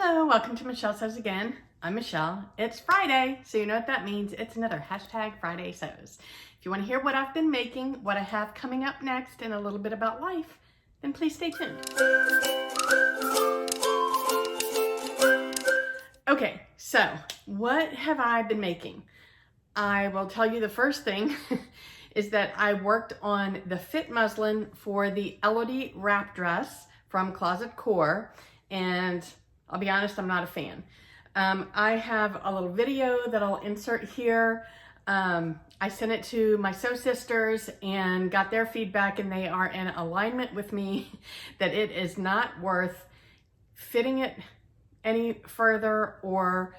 Hello, welcome to Michelle Sews Again. I'm Michelle. It's Friday, so you know what that means. It's another hashtag Friday Sews. If you want to hear what I've been making, what I have coming up next, and a little bit about life, then please stay tuned. Okay, so what have I been making? I will tell you the first thing is that I worked on the fit muslin for the Elodie wrap dress from Closet Core, and I'll be honest, I'm not a fan. I have a little video that I'll insert here. I sent it to my sew sisters and got their feedback, and they are in alignment with me that it is not worth fitting it any further or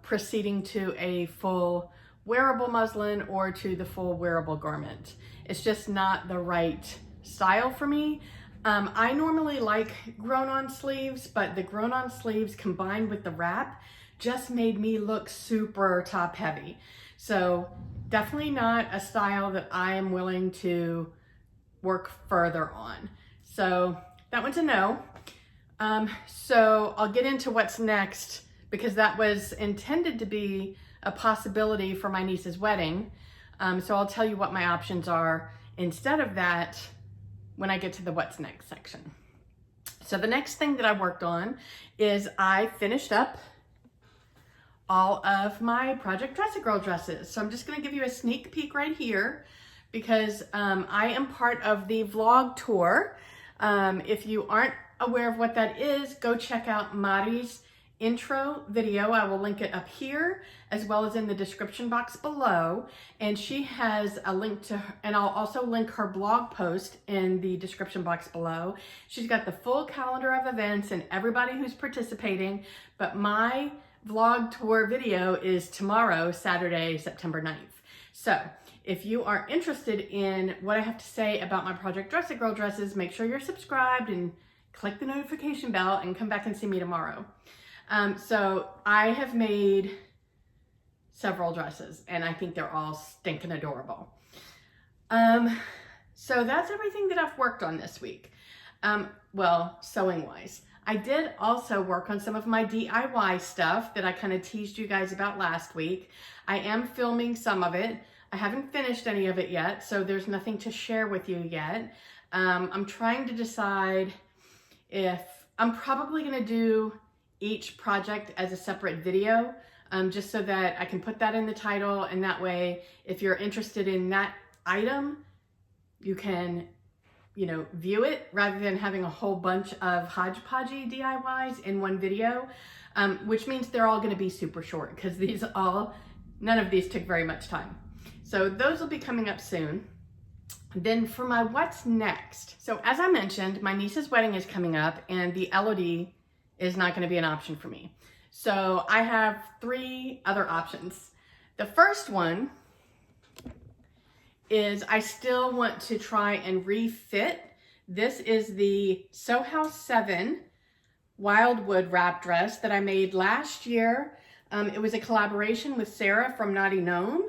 proceeding to a full wearable muslin or to the full wearable garment. It's just not the right style for me. I normally like grown-on sleeves, but the grown-on sleeves combined with the wrap just made me look super top-heavy. So definitely not a style that I am willing to work further on. So that one's a no. So I'll get into what's next because that was intended to be a possibility for my niece's wedding. So I'll tell you what my options are instead of that when I get to the what's next section. So the next thing that I worked on is I finished up all of my Project Jurassic Girl dresses. So I'm just gonna give you a sneak peek right here because I am part of the vlog tour. If you aren't aware of what that is, go check out Mari's intro video. I will link it up here as well as in the description box below, and she has a link to her, and I'll also link her blog post in the description box below. She's got the full calendar of events and everybody who's participating, but my vlog tour video is tomorrow, Saturday, September 9th. So if you are interested in what I have to say about my Project Jurassic Girl dresses, make sure you're subscribed and click the notification bell and come back and see me tomorrow. So I have made several dresses and I think they're all stinking adorable. So that's everything that I've worked on this week. Well, sewing wise. I did also work on some of my DIY stuff that I kind of teased you guys about last week. I am filming some of it. I haven't finished any of it yet, so there's nothing to share with you yet. I'm trying to decide if I'm probably gonna do each project as a separate video, just so that I can put that in the title, and that way if you're interested in that item you can, you know, view it rather than having a whole bunch of hodgepodgey DIYs in one video, which means they're all going to be super short because none of these took very much time. So those will be coming up soon. Then for my what's next, so as I mentioned, my niece's wedding is coming up and the Elodie is not going to be an option for me. So I have three other options. The first one is I still want to try and refit. This is the Sew House 7 Wildwood wrap dress that I made last year. It was a collaboration with Sarah from Naughty Gnome,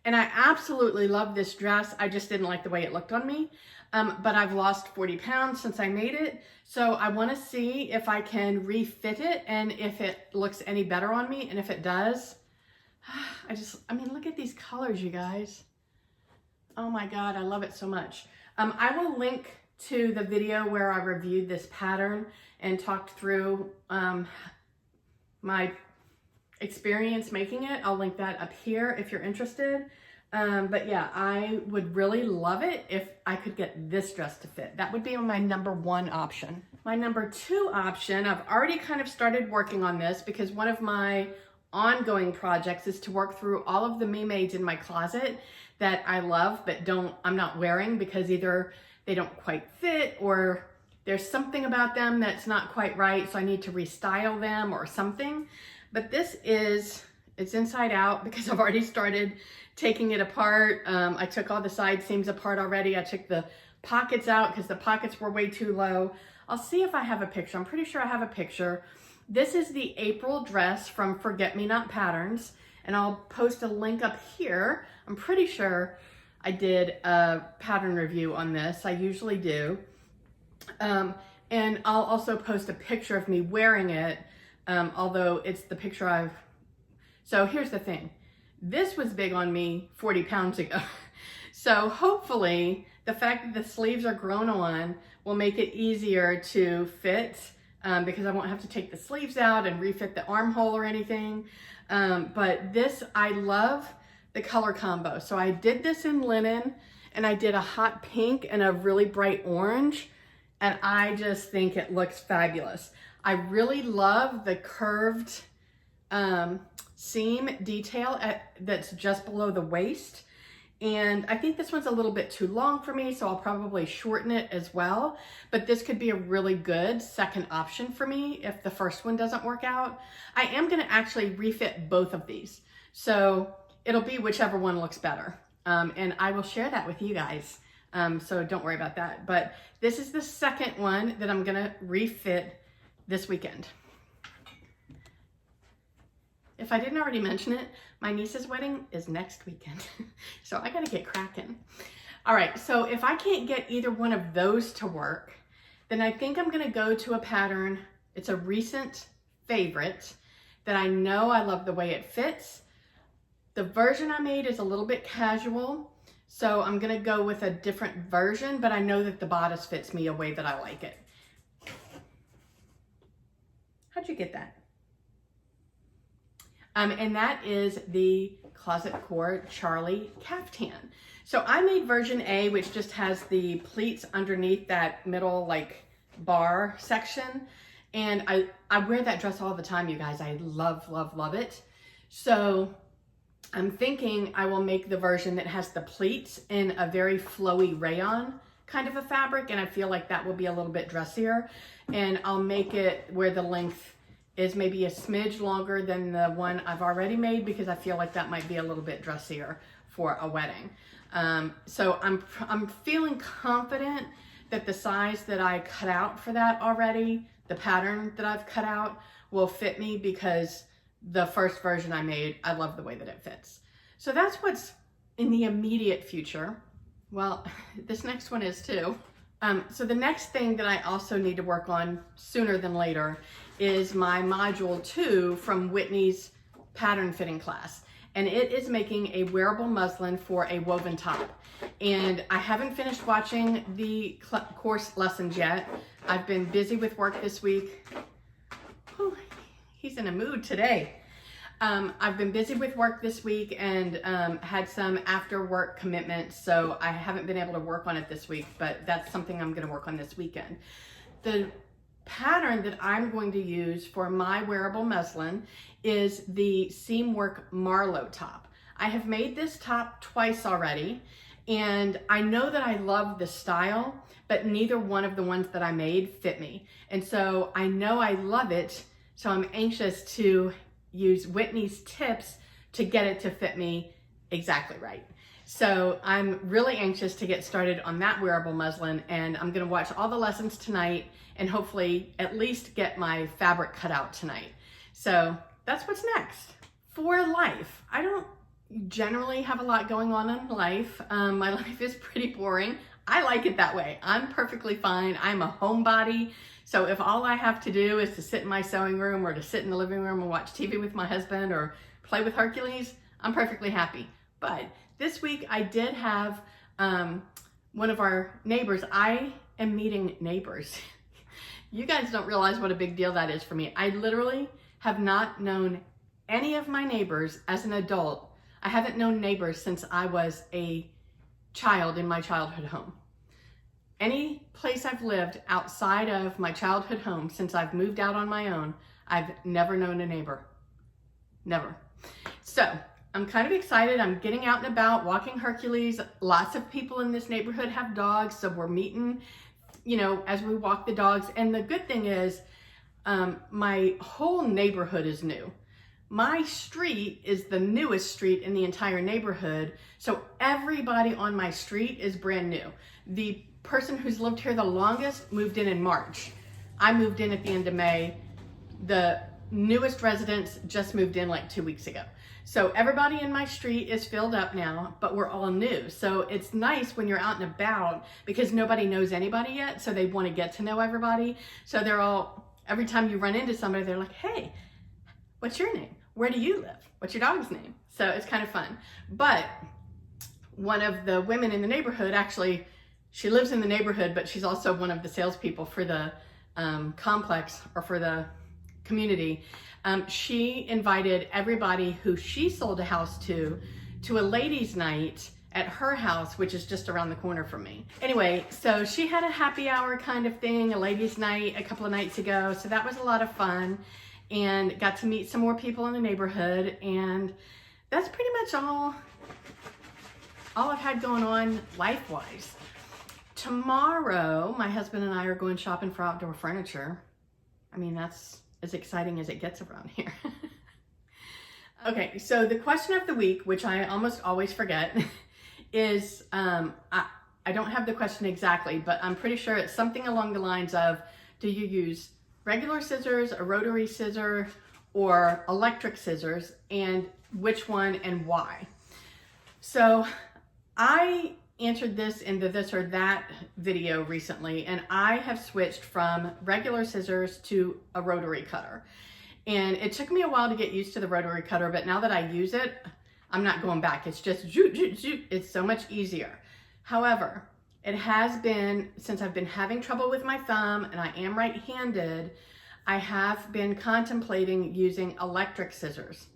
and I absolutely love this dress. I just didn't like the way it looked on me. But I've lost 40 pounds since I made it. So I want to see if I can refit it and if it looks any better on me. And if it does, I mean, look at these colors, you guys. Oh my God, I love it so much. I will link to the video where I reviewed this pattern and talked through my experience making it. I'll link that up here if you're interested. But yeah, I would really love it if I could get this dress to fit. That would be my number one option. My number two option, I've already kind of started working on this because one of my ongoing projects is to work through all of the me-mades in my closet that I love but I'm not wearing because either they don't quite fit or there's something about them that's not quite right, so I need to restyle them or something. But this it's inside out because I've already started taking it apart. I took all the side seams apart already. I took the pockets out because the pockets were way too low. I'll see if I have a picture. I'm pretty sure I have a picture. This is the April dress from Forget Me Not Patterns, and I'll post a link up here. I'm pretty sure I did a pattern review on this. I usually do. And I'll also post a picture of me wearing it although it's the picture so here's the thing. This was big on me 40 pounds ago. So hopefully the fact that the sleeves are grown on will make it easier to fit, because I won't have to take the sleeves out and refit the armhole or anything. But this, I love the color combo. So I did this in linen, and I did a hot pink and a really bright orange, and I just think it looks fabulous. I really love the curved seam detail that's just below the waist. And I think this one's a little bit too long for me, so I'll probably shorten it as well. But this could be a really good second option for me if the first one doesn't work out. I am gonna actually refit both of these. So it'll be whichever one looks better. And I will share that with you guys. So don't worry about that. But this is the second one that I'm gonna refit this weekend. If I didn't already mention it, my niece's wedding is next weekend. So I gotta get cracking. All right, so if I can't get either one of those to work, then I think I'm gonna go to a pattern. It's a recent favorite that I know I love the way it fits. The version I made is a little bit casual, so I'm gonna go with a different version, but I know that the bodice fits me a way that I like it. How'd you get that? And that is the Closet Core Charlie caftan. So I made version A, which just has the pleats underneath that middle like bar section. And I wear that dress all the time, you guys. I love, love, love it. So I'm thinking I will make the version that has the pleats in a very flowy rayon kind of a fabric. And I feel like that will be a little bit dressier. And I'll make it where the length is maybe a smidge longer than the one I've already made, because I feel like that might be a little bit dressier for a wedding. So I'm feeling confident that the size that I cut out for that already, the pattern that I've cut out, will fit me, because the first version I made, I love the way that it fits. So that's what's in the immediate future. Well, this next one is too. So the next thing that I also need to work on sooner than later is my module 2 from Whitney's pattern fitting class. And it is making a wearable muslin for a woven top. And I haven't finished watching the course lessons yet. I've been busy with work this week. Whew, he's in a mood today. I've been busy with work this week and had some after work commitments, so I haven't been able to work on it this week, but that's something I'm going to work on this weekend. The pattern that I'm going to use for my wearable muslin is the seam work Marlowe top. I have made this top twice already, and I know that I love the style, but neither one of the ones that I made fit me. And so I know I love it, so I'm anxious to use Whitney's tips to get it to fit me exactly right. So I'm really anxious to get started on that wearable muslin, and I'm gonna watch all the lessons tonight and hopefully at least get my fabric cut out tonight. So that's what's next. For life, I don't generally have a lot going on in life. My life is pretty boring. I like it that way. I'm perfectly fine. I'm a homebody. So if all I have to do is to sit in my sewing room or to sit in the living room and watch TV with my husband or play with Hercules, I'm perfectly happy. But this week I did have one of our neighbors. I am meeting neighbors. You guys don't realize what a big deal that is for me. I literally have not known any of my neighbors as an adult. I haven't known neighbors since I was a child in my childhood home. Any place I've lived outside of my childhood home since I've moved out on my own, I've never known a neighbor. Never. So I'm kind of excited. I'm getting out and about, walking Hercules. Lots of people in this neighborhood have dogs, so we're meeting, you know, as we walk the dogs. And the good thing is, my whole neighborhood is new. My street is the newest street in the entire neighborhood, so everybody on my street is brand new. The person who's lived here the longest moved in March. I moved in at the end of May. The newest residents just moved in like 2 weeks ago. So everybody in my street is filled up now, but we're all new. So it's nice when you're out and about because nobody knows anybody yet, so they want to get to know everybody. So they're all every time you run into somebody, they're like, hey, what's your name? Where do you live? What's your dog's name? So it's kind of fun. But one of the women in the neighborhood, actually, she lives in the neighborhood, but she's also one of the salespeople for the complex or for the community. She invited everybody who she sold a house to a ladies' night at her house, which is just around the corner from me. Anyway, so she had a happy hour kind of thing, a ladies' night a couple of nights ago. So that was a lot of fun, and got to meet some more people in the neighborhood. And that's pretty much all I've had going on life-wise. Tomorrow, my husband and I are going shopping for outdoor furniture. I mean, that's as exciting as it gets around here. Okay, so the question of the week, which I almost always forget, is, I don't have the question exactly, but I'm pretty sure it's something along the lines of, do you use regular scissors, a rotary scissor, or electric scissors, and which one and why? So I answered this in the this or that video recently, and I have switched from regular scissors to a rotary cutter. And it took me a while to get used to the rotary cutter, but now that I use it, I'm not going back. It's just zoot, zoot, zoot. It's so much easier. However, it has been, since I've been having trouble with my thumb and I am right-handed, I have been contemplating using electric scissors.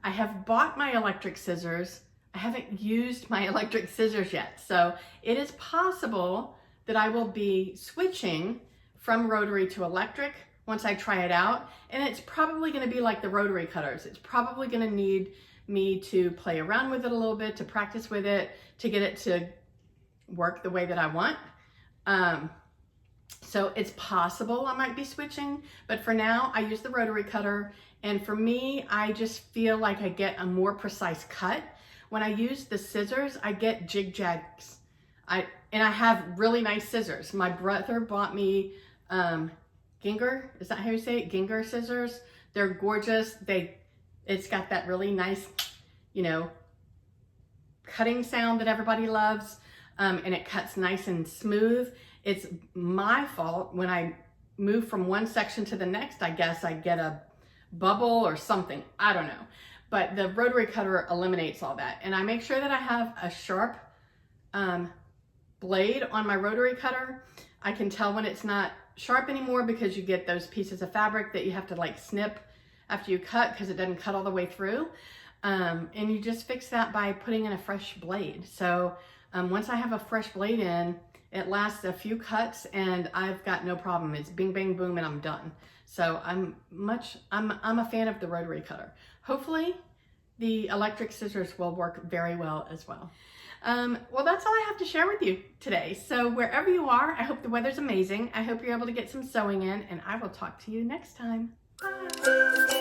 I have bought my electric scissors. I haven't used my electric scissors yet. So it is possible that I will be switching from rotary to electric once I try it out. And it's probably gonna be like the rotary cutters. It's probably gonna need me to play around with it a little bit, to practice with it, to get it to work the way that I want. So it's possible I might be switching, but for now I use the rotary cutter. And for me, I just feel like I get a more precise cut. When I use the scissors, I get jig jags. And I have really nice scissors. My brother bought me Ginger, is that how you say it? Ginger scissors. They're gorgeous. It's got that really nice, you know, cutting sound that everybody loves. And it cuts nice and smooth. It's my fault when I move from one section to the next, I guess I get a bubble or something. I don't know. But the rotary cutter eliminates all that. And I make sure that I have a sharp blade on my rotary cutter. I can tell when it's not sharp anymore because you get those pieces of fabric that you have to like snip after you cut because it doesn't cut all the way through. And you just fix that by putting in a fresh blade. So once I have a fresh blade in, it lasts a few cuts and I've got no problem. It's bing, bang, boom, and I'm done. So I'm a fan of the rotary cutter. Hopefully the electric scissors will work very well as well. Well, that's all I have to share with you today. So wherever you are, I hope the weather's amazing. I hope you're able to get some sewing in, and I will talk to you next time. Bye.